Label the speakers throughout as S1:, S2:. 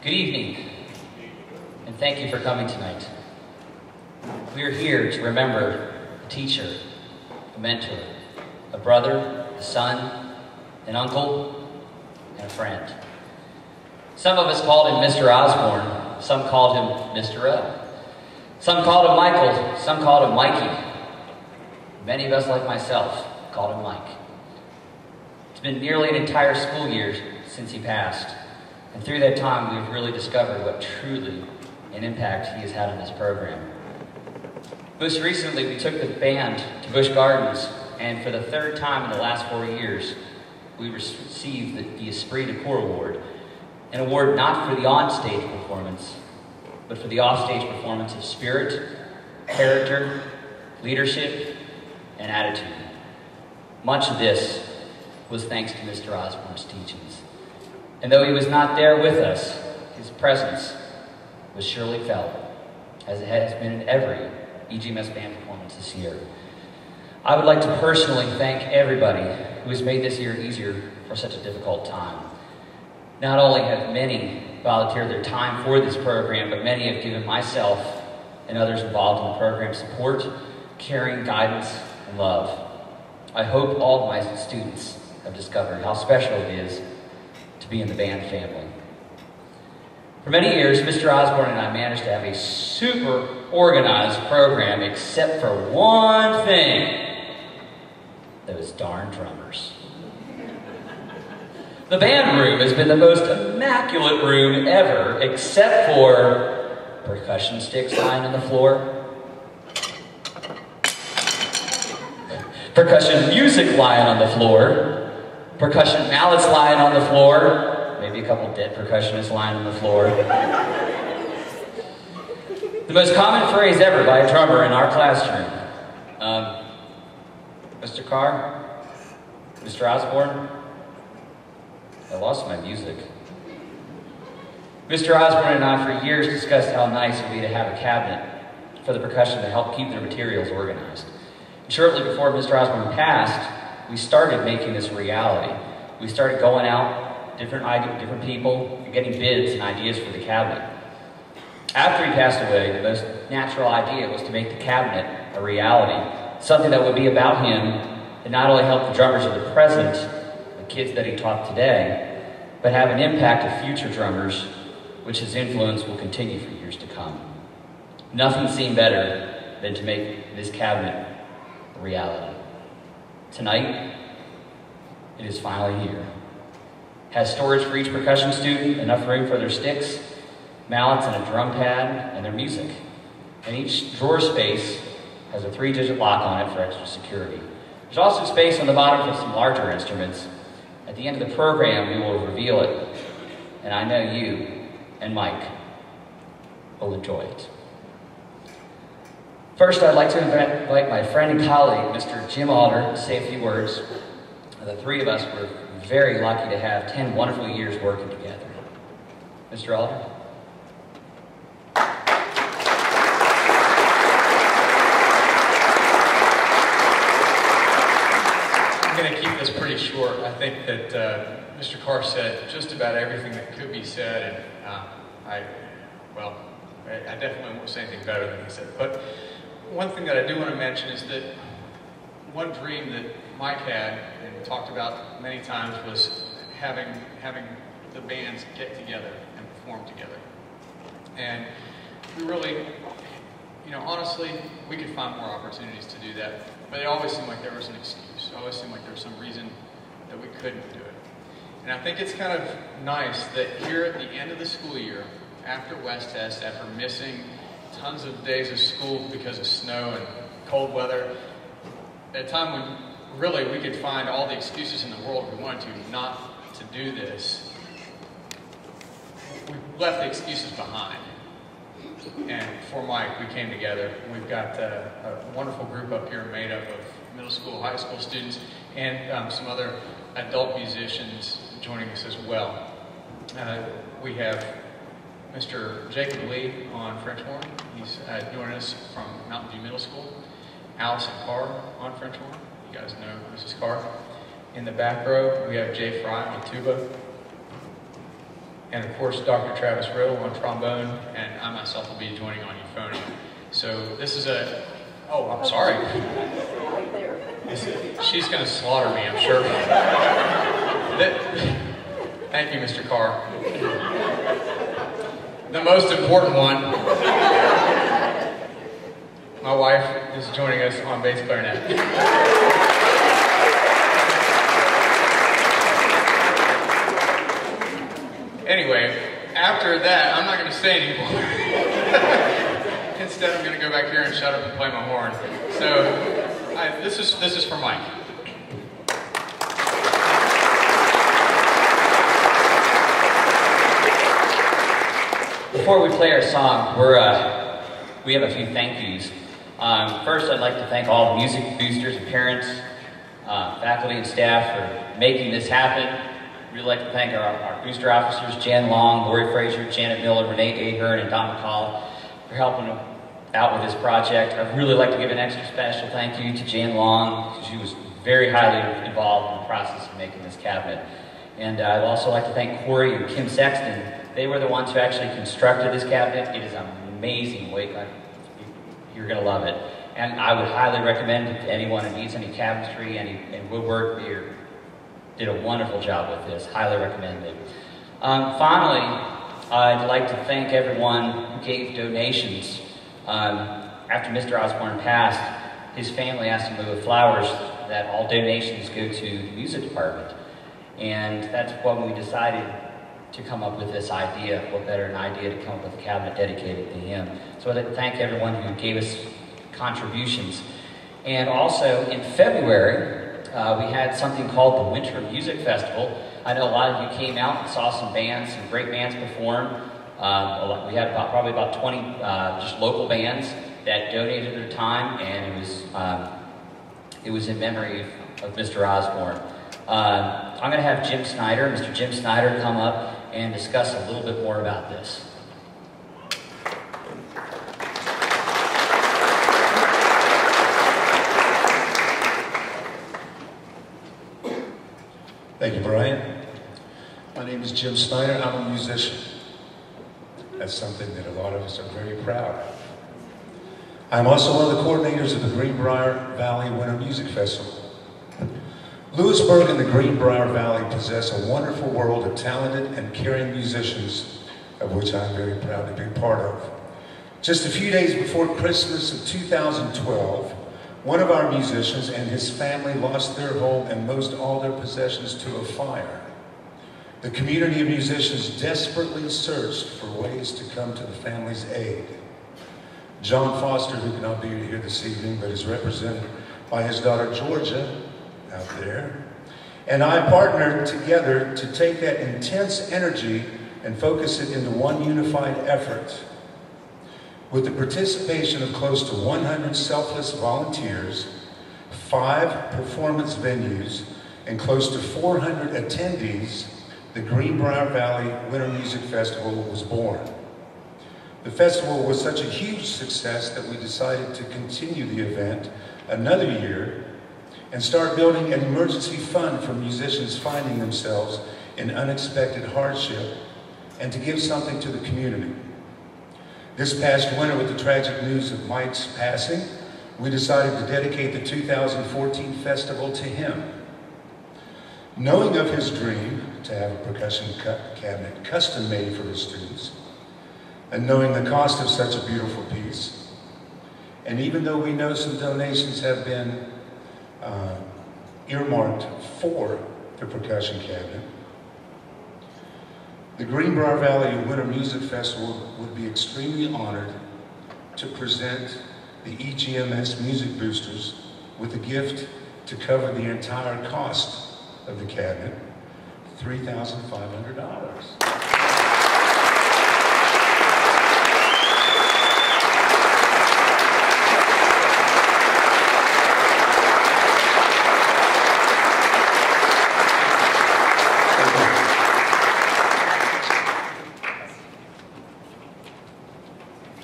S1: Good evening, and thank you for coming tonight. We are here to remember a teacher, a mentor, a brother, a son, an uncle, and a friend. Some of us called him Mr. Osborne, some called him Mr. L. Some called him Michael, some called him Mikey. Many of us, like myself, called him Mike. It's been nearly an entire school year since he passed, and through that time we've really discovered what truly an impact he has had on this program. Most recently, we took the band to Busch Gardens, and for the third time in the last 4 years, we received the Esprit de Corps Award, an award not for the on-stage performance, but for the off-stage performance of spirit, character, leadership, and attitude. Much of this was thanks to Mr. Osborne's teachings. And though he was not there with us, his presence was surely felt, as it has been in every EGMS band performance this year. I would like to personally thank everybody who has made this year easier for such a difficult time. Not only have many volunteered their time for this program, but many have given myself and others involved in the program support, caring, guidance, and love. I hope all of my students have discovered how special it is to be in the band family. For many years, Mr. Osborne and I managed to have a super organized program, except for one thing: those darn drummers. The band room has been the most immaculate room ever, except for percussion sticks lying on the floor, percussion music lying on the floor, percussion mallets lying on the floor, maybe a couple dead percussionists lying on the floor. The most common phrase ever by a drummer in our classroom: Mr. Carr, Mr. Osborne, I lost my music. Mr. Osborne and I for years discussed how nice it would be to have a cabinet for the percussion to help keep their materials organized. Shortly before Mr. Osborne passed, we started making this a reality. We started going out, different people, and getting bids and ideas for the cabinet. After he passed away, the most natural idea was to make the cabinet a reality, something that would be about him and not only help the drummers of the present, the kids that he taught today, but have an impact of future drummers, which his influence will continue for years to come. Nothing seemed better than to make this cabinet a reality. Tonight, it is finally here. Has storage for each percussion student, enough room for their sticks, mallets, and a drum pad, and their music. And each drawer space has a 3-digit lock on it for extra security. There's also space on the bottom for some larger instruments. At the end of the program, we will reveal it, and I know you and Mike will enjoy it. First, I'd like to invite my friend and colleague, Mr. Jim Alder, to say a few words. The three of us were very lucky to have 10 wonderful years working together. Mr. Alder?
S2: I'm going to keep this pretty short. I think that Mr. Carr said just about everything that could be said, and I definitely won't say anything better than he said. But one thing that I do want to mention is that one dream that Mike had and talked about many times was having the bands get together and perform together. And we really, honestly, we could find more opportunities to do that, but it always seemed like there was an excuse. It always seemed like there was some reason that we couldn't do it. And I think it's kind of nice that here at the end of the school year, after West Test, after missing tons of days of school because of snow and cold weather, at a time when really we could find all the excuses in the world if we wanted to not to do this, we left the excuses behind. And for Mike, we came together. We've got a wonderful group up here made up of middle school, high school students, and some other adult musicians joining us as well. We have Mr. Jacob Lee on French horn. He's joining us from Mountain View Middle School. Allison Carr on French horn. You guys know Mrs. Carr. In the back row, we have Jay Fry on tuba. and of course Dr. Travis Riddle on trombone, and I myself will be joining on euphonium. So this is a, oh, I'm sorry. She's going to slaughter me, I'm sure. Thank you, Mr. Carr. The most important one, my wife is joining us on bass clarinet. Anyway, after that, I'm not going to say anymore. Instead, I'm going to go back here and shut up and play my horn. So, this is for Mike.
S1: Before we play our song, we have a few thank yous. First, I'd like to thank all the music boosters and parents, faculty and staff for making this happen. We'd like to thank our booster officers, Jan Long, Lori Frazier, Janet Miller, Renee Ahern, and Don McCall for helping out with this project. I'd really like to give an extra special thank you to Jan Long. She was very highly involved in the process of making this cabinet. And I'd also like to thank Corey and Kim Sexton. They were the ones who actually constructed this cabinet. It is an amazing weight. You're going to love it. And I would highly recommend it to anyone who needs any cabinetry, and woodwork. You did a wonderful job with this. Highly recommend it. Finally, I'd like to thank everyone who gave donations. After Mr. Osborne passed, his family asked him with flowers that all donations go to the music department. And that's when we decided to come up with this idea. What better an idea to come up with a cabinet dedicated to him. So I'd like to thank everyone who gave us contributions. And also in February, we had something called the Winter Music Festival. I know a lot of you came out and saw some bands, some great bands perform. We had probably about 20 just local bands that donated their time, and it was in memory of Mr. Osborne. I'm going to have Mr. Jim Snyder, come up and discuss a little bit more about this.
S3: Thank you, Brian. My name is Jim Snyder. I'm a musician. That's something that a lot of us are very proud of. I'm also one of the coordinators of the Greenbrier Valley Winter Music Festival. Lewisburg and the Greenbrier Valley possess a wonderful world of talented and caring musicians, of which I'm very proud to be part of. Just a few days before Christmas of 2012, one of our musicians and his family lost their home and most all their possessions to a fire. The community of musicians desperately searched for ways to come to the family's aid. John Foster, who cannot be here this evening, but is represented by his daughter Georgia, out there, and I partnered together to take that intense energy and focus it into one unified effort. With the participation of close to 100 selfless volunteers, 5 performance venues, and close to 400 attendees, the Greenbrier Valley Winter Music Festival was born. The festival was such a huge success that we decided to continue the event another year and start building an emergency fund for musicians finding themselves in unexpected hardship, and to give something to the community. This past winter, with the tragic news of Mike's passing, we decided to dedicate the 2014 festival to him. Knowing of his dream to have a percussion cabinet custom made for his students, and knowing the cost of such a beautiful piece, and even though we know some donations have been earmarked for the percussion cabinet, the Greenbrier Valley Winter Music Festival would be extremely honored to present the EGMS Music Boosters with a gift to cover the entire cost of the cabinet, $3,500.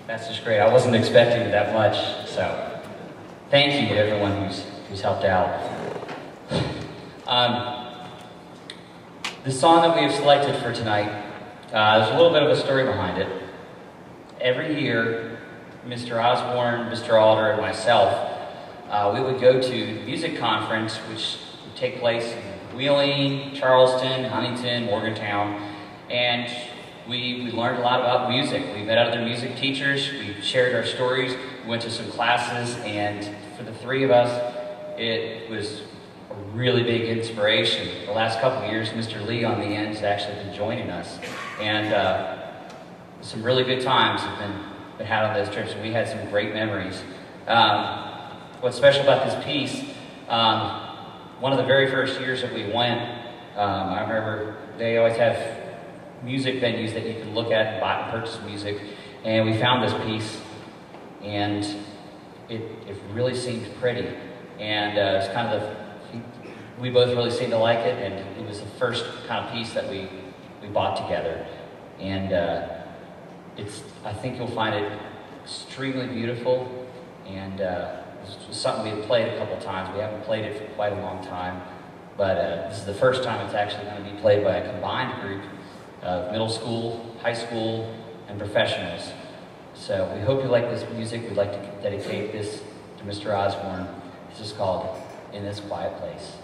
S1: That's just great. I wasn't expecting that much, so thank you to everyone who's helped out. The song that we have selected for tonight There's a little bit of a story behind it. Every year, Mr. Osborne, Mr. Alder, and myself, we would go to the music conference, which would take place in Wheeling, Charleston, Huntington, Morgantown, and we learned a lot about music. We met other music teachers, we shared our stories, we went to some classes, and for the three of us, it was a really big inspiration. The last couple of years, Mr. Lee on the end has actually been joining us, and some really good times have been had on those trips, and we had some great memories. What's special about this piece, one of the very first years that we went, I remember they always have music venues that you can look at and buy and purchase music, and we found this piece, and it really seemed pretty, and it's kind of we both really seemed to like it, and it was the first kind of piece that we bought together, and I think you'll find it extremely beautiful, and it's something we had played a couple times. We haven't played it for quite a long time, but this is the first time it's actually going to be played by a combined group of middle school, high school, and professionals. So we hope you like this music. We'd like to dedicate this to Mr. Osborne. This is called In This Quiet Place.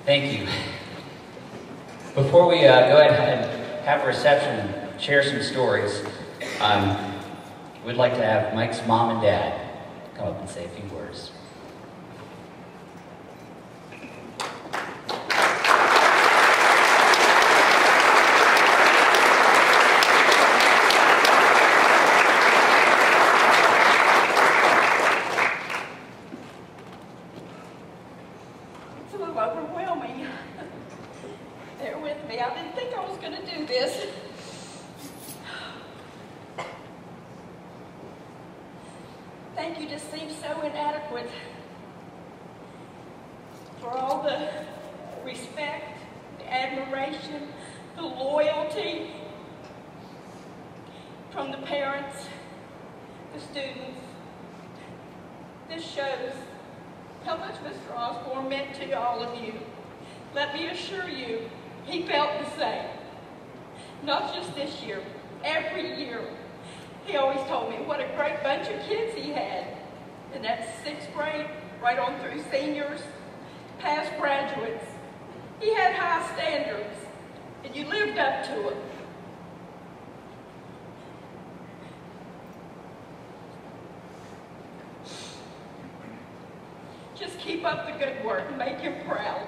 S1: Thank you. Before we go ahead and have a reception and share some stories, we'd like to have Mike's mom and dad come up and say a few words.
S4: It's a little overwhelming. Bear with me. I didn't think I was going to do this. Thank you just seems so inadequate for all the respect, the admiration, the loyalty from the parents, the students. This shows how much Mr. Osborne meant to all of you. Let me assure you, he felt the same. Not just this year, every year. He always told me what a great bunch of kids he had. And that's 6th grade, right on through seniors, past graduates. He had high standards, and you lived up to them. Just keep up the good work and make him proud.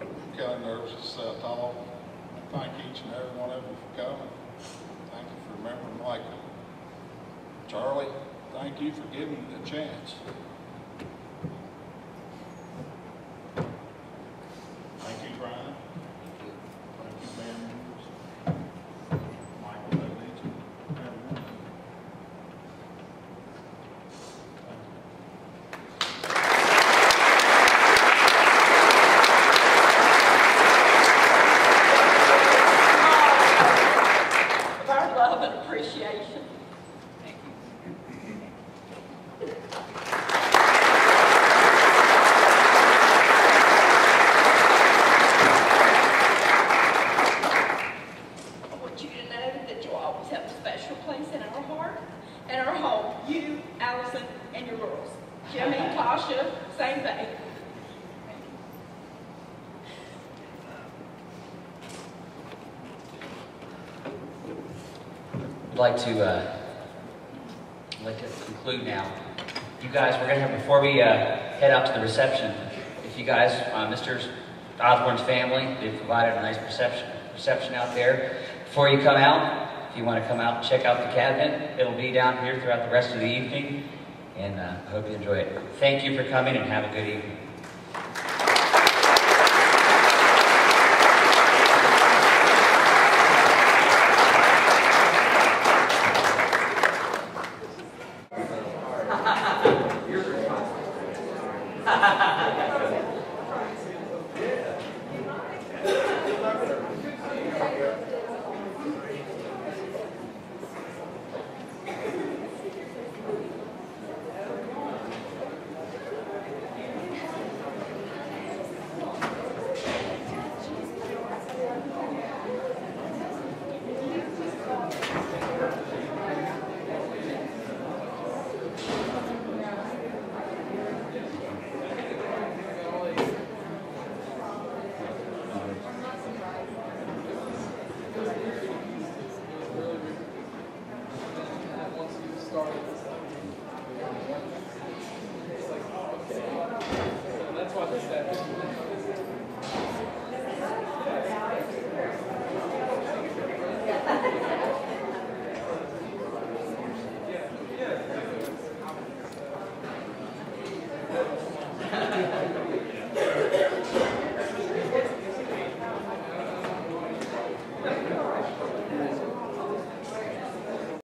S5: I'm kind of nervous to sit tall. Thank each and every one of you for coming. Thank you for remembering Michael. Charlie, thank you for giving me the chance. Thank you, Brian. Thank you, band members. Michael, that leads you. Everyone. Thank you.
S4: Of our love and appreciation. I want you to know that you'll always have a special place in our heart and our home. You, Allison, and your girls. Jimmy, Tasha, same thing.
S1: I'd like to conclude now. You guys, we're going to have, before we head out to the reception, if you guys, Mr. Osborne's family, they've provided a nice reception out there. Before you come out, if you want to come out and check out the cabinet, it'll be down here throughout the rest of the evening, and I hope you enjoy it. Thank you for coming, and have a good evening.